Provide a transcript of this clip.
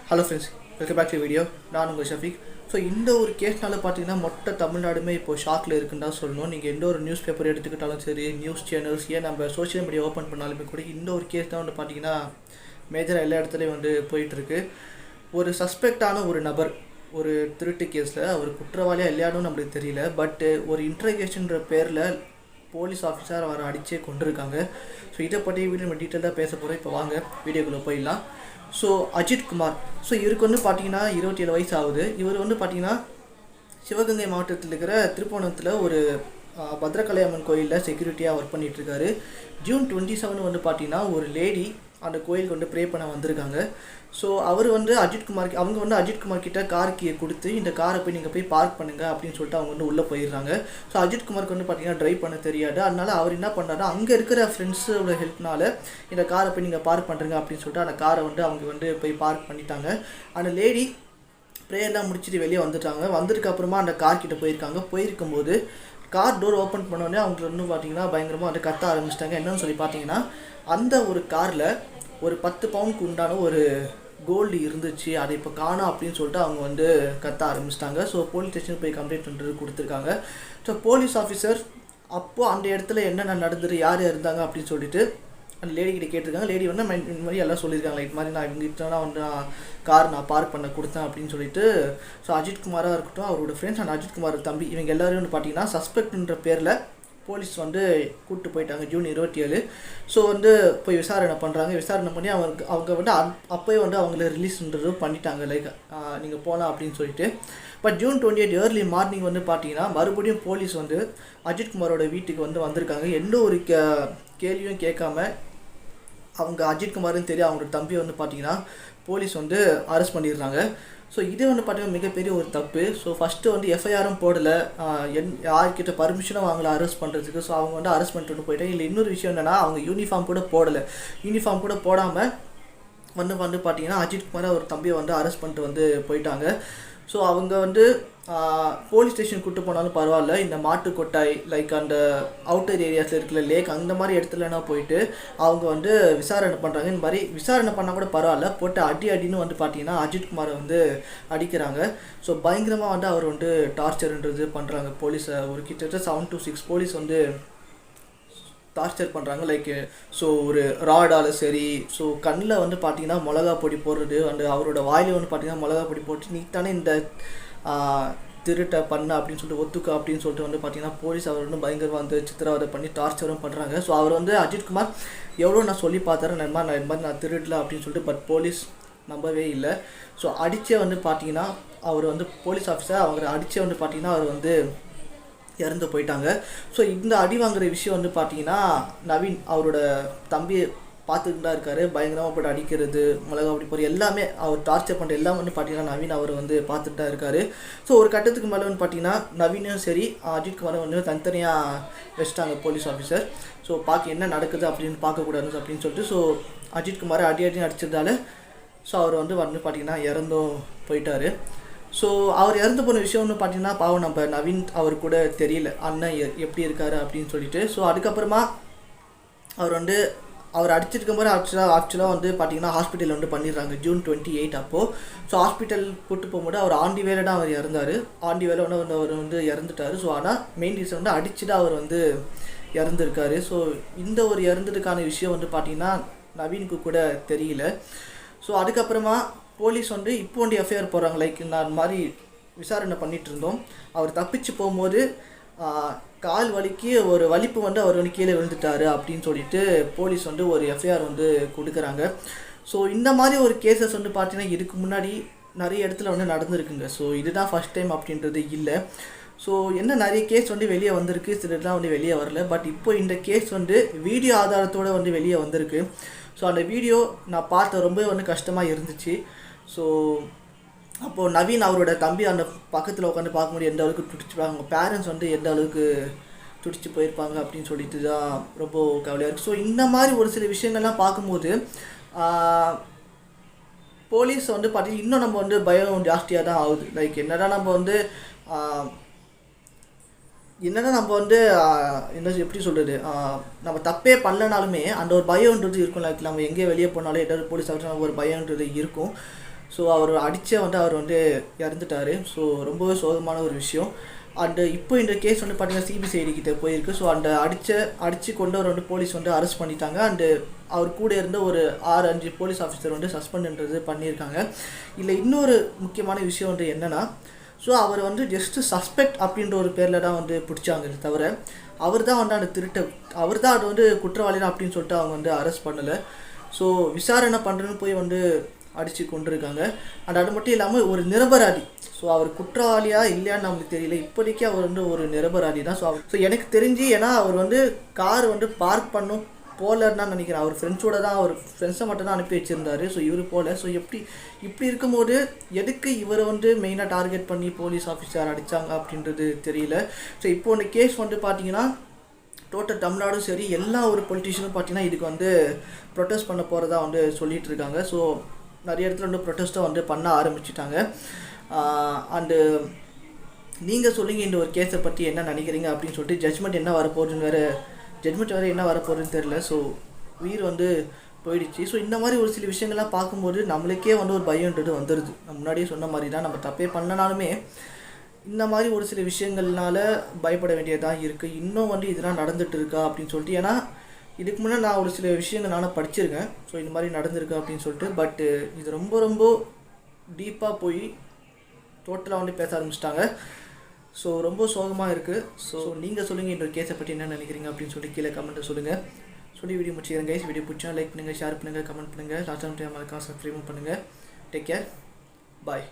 Hello friends, welcome back to video. நான் உங்கள் Shafiq. So இந்த ஒரு கேஸ்னால பார்த்தீங்கன்னா மொத்த தமிழ்நாடுமே இப்போ ஷாக்கில் இருக்குன்னு தான் சொல்லணும். நீங்கள் எந்த ஒரு நியூஸ் பேப்பர் எடுத்துக்கிட்டாலும் சரி, நியூஸ் சேனல்ஸ், ஏன் நம்ம சோஷியல் மீடியா ஓப்பன் பண்ணாலுமே கூட இந்த ஒரு கேஸ் தான் வந்து பார்த்தீங்கன்னா மேஜராக எல்லா இடத்துலையும் வந்து போயிட்டுருக்கு. ஒரு சஸ்பெக்டான ஒரு நபர் ஒரு திருட்டு கேஸில் அவர் குற்றவாளியாக இல்லையானு நம்மளுக்கு தெரியல. பட்டு ஒரு இன்ட்ரகேஷன்ற பேரில் போலீஸ் ஆஃபீஸர் அவரை அடித்தே கொண்டிருக்காங்க. ஸோ இதை பற்றி வீடியோ நம்ம டீட்டெயிலாக பேச போகிறோம். இப்போ வாங்க வீடியோக்குள்ளே போயிடலாம். ஸோ அஜித் குமார், ஸோ இவருக்கு வந்து பார்த்தீங்கன்னா 27 வயசு ஆகுது. இவர் வந்து பார்த்தீங்கன்னா சிவகங்கை மாவட்டத்தில் இருக்கிற திருப்போணத்தில் ஒரு பத்ரகாளி அம்மன் கோயிலில் செக்யூரிட்டியாக ஒர்க் பண்ணிகிட்ருக்காரு. ஜூன் 27 வந்து பார்த்தீங்கன்னா ஒரு லேடி அந்த கோயிலுக்கு வந்து ப்ரே பண்ண வந்திருக்காங்க. ஸோ அவர் வந்து அவங்க வந்து அஜித்குமார் கிட்ட கார் கீயை கொடுத்து இந்த காரை போய் நீங்கள் போய் பார்க் பண்ணுங்கள் அப்படின்னு சொல்லிட்டு அவங்க வந்து உள்ளே போயிடுறாங்க. ஸோ அஜித்குமாருக்கு வந்து பார்த்தீங்கன்னா ட்ரைவ் பண்ண தெரியாது. அதனால அவர் என்ன பண்ணுறாருன்னா அங்கே இருக்கிற ஃப்ரெண்ட்ஸோட ஹெல்ப்னால இந்த காரை போய் நீங்கள் பார்க் பண்ணுறீங்க அப்படின்னு சொல்லிட்டு அந்த காரை வந்து அவங்க வந்து போய் பார்க் பண்ணிட்டாங்க. அந்த லேடி ப்ரேயர்லாம் முடிச்சுட்டு வெளியே வந்துட்டாங்க. வந்ததுக்கப்புறமா அந்த கார் கிட்ட போயிருக்கும்போது கார் டோர் ஓப்பன் பண்ணோடனே அவங்களுக்கு வந்து பார்த்தீங்கன்னா பயங்கரமாக வந்து கத்த ஆரம்பிச்சிட்டாங்க. என்னன்னு சொல்லி பார்த்தீங்கன்னா அந்த ஒரு காரில் ஒரு 10 பவுனுக்கு உண்டான ஒரு கோல்டு இருந்துச்சு, அதை இப்போ காணோம் அப்படின்னு சொல்லிட்டு அவங்க வந்து கத்த ஆரம்பிச்சிட்டாங்க. ஸோ போலீஸ் ஸ்டேஷனுக்கு போய் கம்ப்ளைண்ட் பண்ணுறது கொடுத்துருக்காங்க. ஸோ போலீஸ் ஆஃபீஸர் அப்போது அந்த இடத்துல என்னென்ன நடந்தது, யார் இருந்தாங்க அப்படின்னு சொல்லிட்டு அந்த லேடிக்கிட்ட கேட்டிருக்காங்க. லேடி வந்து இந்த மாதிரி எல்லாம் சொல்லியிருக்காங்க. இது மாதிரி நான் இவங்ககிட்ட வந்து கார் பார்க் பண்ண கொடுத்தேன் அப்படின்னு சொல்லிட்டு. ஸோ அஜித்குமாராக இருக்கட்டும், அவரோட ஃப்ரெண்ட்ஸ் அண்ட் அஜித்குமார் தம்பி, இவங்க எல்லோரும் வந்து பார்த்தீங்கன்னா சஸ்பெக்ட்ன்ற பேரில் போலீஸ் வந்து கூப்பிட்டு போயிட்டாங்க ஜூன் 27. ஸோ வந்து போய் விசாரணை பண்ணுறாங்க. விசாரணை பண்ணி அவங்க வந்து அப்போயே வந்து அவங்கள ரிலீஸ்ன்றது பண்ணிட்டாங்க. லைக் நீங்கள் போகலாம் அப்படின்னு சொல்லிட்டு. பட் ஜூன் 28 ஏர்லி மார்னிங் வந்து பார்த்தீங்கன்னா மறுபடியும் போலீஸ் வந்து அஜித்குமாரோட வீட்டுக்கு வந்து வந்திருக்காங்க. எந்த ஒரு கேள்வியும் கேட்காம அவங்க அஜித்குமார்னு தெரியும் அவங்களோட தம்பியை வந்து பார்த்தீங்கன்னா போலீஸ் வந்து அரெஸ்ட் பண்ணிடுறாங்க. ஸோ இது வந்து பார்த்தீங்கன்னா மிகப்பெரிய ஒரு தப்பு. ஸோ ஃபஸ்ட்டு வந்து எஃப்ஐஆரும் போடலை, யார்கிட்ட பர்மிஷனும் அவங்கள அரெஸ்ட் பண்ணுறதுக்கு. ஸோ அவங்க வந்து அரெஸ்ட் பண்ணிட்டு போயிட்டாங்க. இல்லை இன்னொரு விஷயம் என்னென்னா அவங்க யூனிஃபார்ம் கூட போடலை. யூனிஃபார்ம் கூட போடாமல் வந்து பார்த்தீங்கன்னா அஜித்குமாரை ஒரு தம்பியை வந்து அரெஸ்ட் பண்ணிட்டு வந்து போயிட்டாங்க. ஸோ அவங்க வந்து போலீஸ் ஸ்டேஷன் கூப்பிட்டு போனாலும் பரவாயில்ல, இந்த மாட்டு கொட்டாய் லைக் அந்த அவுட்டர் ஏரியாஸில் இருக்கிற லேக் அந்த மாதிரி இடத்துலனா போயிட்டு அவங்க வந்து விசாரணை பண்ணுறாங்க. இந்த மாதிரி விசாரணை பண்ணால் கூட பரவாயில்ல, போட்டு அடின்னு வந்து பார்த்தீங்கன்னா அஜித்குமாரை வந்து அடிக்கிறாங்க. ஸோ பயங்கரமாக வந்து அவர் வந்து டார்ச்சர்ன்றது பண்ணுறாங்க. போலீஸை ஒரு கிட்டத்தட்ட 7 to 6 போலீஸ் வந்து டார்ச்சர் பண்ணுறாங்க. லைக் ஸோ ஒரு ராடால் சரி, ஸோ கண்ணில் வந்து பார்த்தீங்கன்னா மிளகா பொடி போடுறது, அந்த அவரோட வாயில் வந்து பார்த்தீங்கன்னா மிளகா பொடி போட்டு நீ தானே இந்த திருட்டை பண்ண அப்படின்னு சொல்லிட்டு ஒத்துக்க அப்படின்னு சொல்லிட்டு வந்து பார்த்தீங்கன்னா போலீஸ் அவர் வந்து பயங்கரமாக வந்து சித்திரவதை பண்ணி டார்ச்சரும் பண்ணுறாங்க. ஸோ அவர் வந்து அஜித்குமார் எவ்வளோ நான் சொல்லி பார்த்தாரு, இந்த மாதிரி நான் திருடல அப்படின்னு சொல்லிட்டு. பட் போலீஸ் நம்பவே இல்லை. ஸோ அடித்தே வந்து பார்த்தீங்கன்னா அவர் வந்து போலீஸ் ஆஃபீஸர் அவரை அடித்தே வந்து பார்த்தீங்கன்னா அவர் வந்து இறந்து போயிட்டாங்க. ஸோ இந்த அடி வாங்குற விஷயம் வந்து பார்த்தீங்கன்னா நவீன் அவரோட தம்பி பார்த்துக்கிட்டு தான் இருக்காரு. பயங்கரமாக போட்டு அடிக்கிறது, மிளகா அப்படி போகிற எல்லாமே அவர் டார்ச்சர் பண்ணுற எல்லாம் வந்து பார்த்தீங்கன்னா நவீன் அவர் வந்து பார்த்துட்டு தான் இருக்காரு. ஸோ ஒரு கட்டத்துக்கு மேலே வந்து பார்த்தீங்கன்னா நவீனும் சரி அஜித்குமாரும் வந்து தனித்தனியாக வச்சுட்டாங்க போலீஸ் ஆஃபீஸர். ஸோ பார்க்க என்ன நடக்குது அப்படின்னு பார்க்கக்கூடாது அப்படின்னு சொல்லிட்டு. ஸோ அஜித்குமாரை அடி அடிச்சதால ஸோ அவர் வந்து பார்த்தீங்கன்னா இறந்தும் போயிட்டார். ஸோ அவர் இறந்து போன விஷயம் ஒன்று பார்த்தீங்கன்னா பாவம் நம்ம நவீன் அவர் கூட தெரியல அண்ணன் எப்படி இருக்காரு அப்படின்னு சொல்லிட்டு. ஸோ அதுக்கப்புறமா அவர் அடிச்சிருக்கும் போது ஆக்சுவலாக வந்து பார்த்தீங்கன்னா ஹாஸ்பிட்டல் வந்து பண்ணிடுறாங்க ஜூன் 28 அப்போது. ஸோ ஹாஸ்பிட்டல் கூப்பிட்டு போகும்போது அவர் ஆண்டி வேலை தான் அவர் இறந்தார். ஆண்டி வேலை வந்து அவர் வந்து இறந்துட்டார். ஸோ ஆனால் மெயின் ரீசன் வந்து அடிச்சுட்டு அவர் வந்து இறந்துருக்காரு. ஸோ இந்த ஒரு இறந்ததுக்கான விஷயம் வந்து பார்த்தீங்கன்னா நவீனுக்கு கூட தெரியல. ஸோ அதுக்கப்புறமா போலீஸ் வந்து இப்போ வந்து எஃப்ஐஆர் போடுறாங்க. லைக் நான் மாதிரி விசாரணை பண்ணிகிட்டு இருந்தோம், அவர் தப்பிச்சு போகும்போது கால் வலிக்கு ஒரு வலிப்பு வந்து அவர் வந்து கீழே விழுந்துட்டார் அப்படின்னு சொல்லிட்டு போலீஸ் வந்து ஒரு எஃப்ஐஆர் வந்து கொடுக்குறாங்க. ஸோ இந்த மாதிரி ஒரு கேசஸ் வந்து பார்த்தீங்கன்னா இதுக்கு முன்னாடி நிறைய இடத்துல வந்து நடந்துருக்குங்க. ஸோ இதுதான் ஃபஸ்ட் டைம் அப்படின்றது இல்லை. ஸோ என்ன நிறைய கேஸ் வந்து வெளியே வந்திருக்கு, சிலர்லாம் வந்து வெளியே வரல. பட் இப்போ இந்த கேஸ் வந்து வீடியோ ஆதாரத்தோடு வந்து வெளியே வந்திருக்கு. ஸோ அந்த வீடியோ நான் பார்த்த ரொம்ப வந்து கஷ்டமாக இருந்துச்சு. ஸோ அப்போது நவீன் அவரோட தம்பி அந்த பக்கத்தில் உட்காந்து பார்க்கும்போது எந்த அளவுக்கு துடிச்சுப்பாங்க, அவங்க பேரண்ட்ஸ் வந்து எந்த அளவுக்கு துடிச்சு போயிருப்பாங்க அப்படின்னு சொல்லிட்டு தான் ரொம்ப கவலையாக இருக்குது. ஸோ இந்த மாதிரி ஒரு சில விஷயங்கள்லாம் பார்க்கும்போது போலீஸ் வந்து பார்த்தீங்கன்னா இன்னும் நம்ம வந்து பயம் ஜாஸ்தியாக தான் ஆகுது. லைக் என்னடா நம்ம வந்து என்ன எப்படி சொல்கிறது, நம்ம தப்பே பண்ணலனாலுமே அந்த ஒரு பயம்ன்றது இருக்கும். லைக் நம்ம எங்கேயே வெளியே போனாலும் ஏதாவது போலீஸ் ஆஃபீஸர் ஒரு பயம்ன்றது இருக்கும். ஸோ அவர் அடித்தே வந்து அவர் வந்து இறந்துட்டார். ஸோ ரொம்பவே சோகமான ஒரு விஷயம். அண்டு இப்போ இந்த கேஸ் வந்து பார்த்தீங்கன்னா சிபிசிஐடி கிட்டே போயிருக்கு. ஸோ அந்த அடித்து கொண்டவர் வந்து போலீஸ் வந்து அரெஸ்ட் பண்ணிட்டாங்க. அண்டு அவர் கூட இருந்த ஒரு 6-5 போலீஸ் ஆஃபீஸர் வந்து சஸ்பெண்ட்ன்றது பண்ணியிருக்காங்க. இல்லை இன்னொரு முக்கியமான விஷயம் வந்து என்னென்னா, ஸோ அவர் வந்து ஜஸ்ட்டு சஸ்பெக்ட் அப்படின்ற ஒரு பேரில் தான் வந்து பிடிச்சாங்க. தவிர அவர் தான் வந்து அந்த அவர் தான் அது வந்து குற்றவாளிதான் அப்படின்னு சொல்லிட்டு அவங்க வந்து அரெஸ்ட் பண்ணலை. ஸோ விசாரணை பண்ணுறேன்னு போய் வந்து அடித்து கொண்டிருக்காங்க. அண்ட் அது மட்டும் இல்லாமல் ஒரு நிரபராதி. ஸோ அவர் குற்றவாளியா இல்லையான்னு நமக்கு தெரியல. இப்போதைக்கு அவர் வந்து ஒரு நிரபராதி தான். ஸோ எனக்கு தெரிஞ்சு, ஏன்னா அவர் வந்து கார் வந்து பார்க் பண்ணும் போலன்னு தான் நினைக்கிறேன். அவர் ஃப்ரெண்ட்ஸோட தான், அவர் ஃப்ரெண்ட்ஸை மட்டும் தான் அனுப்பி வச்சுருந்தாரு. ஸோ இவர் போல. ஸோ இப்படி இருக்கும்போது எதுக்கு இவரை வந்து மெயினாக டார்கெட் பண்ணி போலீஸ் ஆஃபீஸர் அடித்தாங்க அப்படின்றது தெரியல. ஸோ இப்போ இந்த கேஸ் வந்து பார்த்தீங்கன்னா டோட்டல் தமிழ்நாடும் சரி எல்லா ஒரு பொலிட்டிஷியனும் பார்த்தீங்கன்னா இதுக்கு வந்து ப்ரொட்டஸ்ட் பண்ண போகிறதா வந்து சொல்லிகிட்டு இருக்காங்க. ஸோ நிறைய இடத்துல வந்து ப்ரொட்டஸ்ட்டை வந்து பண்ண ஆரம்பிச்சிட்டாங்க. அண்டு நீங்கள் சொல்லுங்கள் இந்த ஒரு கேஸை பற்றி என்ன நினைக்கிறீங்க அப்படின்னு சொல்லிட்டு. ஜட்மெண்ட் என்ன வரப்போகுதுன்னு வேறு என்ன வரப்போகுதுன்னு தெரில. ஸோ உயிர் வந்து போயிடுச்சு. ஸோ இந்த மாதிரி ஒரு சில விஷயங்கள்லாம் பார்க்கும்போது நம்மளுக்கே வந்து ஒரு பயம்ன்றது வந்துடுது. நான் முன்னாடியே சொன்ன மாதிரி தான், நம்ம தப்பே பண்ணனாலுமே இந்த மாதிரி ஒரு சில விஷயங்கள்னால பயப்பட வேண்டியதாக இருக்குது. இன்னும் வந்து இதெல்லாம் நடந்துகிட்டு இருக்கா அப்படின்னு சொல்லிட்டு. ஏன்னா இதுக்கு முன்னே நான் ஒரு சில விஷயங்கள் நானும் படிச்சிருக்கேன். ஸோ இந்த மாதிரி நடந்திருக்கு அப்படின்னு சொல்லிட்டு. பட்டு இது ரொம்ப ரொம்ப டீப்பாக போய் டோட்டலாக வந்து பேச ஆரம்பிச்சிட்டாங்க. ஸோ ரொம்ப சோகமாக இருக்குது. ஸோ நீங்கள் சொல்லுங்கள் இந்த கேஸை பற்றி என்ன நினைக்கிறீங்க அப்படின்னு சொல்லி கீழே கமெண்ட்டை சொல்லுங்கள். சொல்லி வீடியோ முடிச்சுக்கிறேன் கைஸ். வீடியோ பிடிச்சா லைக் பண்ணுங்கள், ஷேர் பண்ணுங்கள், கமெண்ட் பண்ணுங்கள். லாஸ்ட் டைம் மறக்காம சப்ஸ்கிரைப் பண்ணுங்கள். டேக் கேர், பாய்.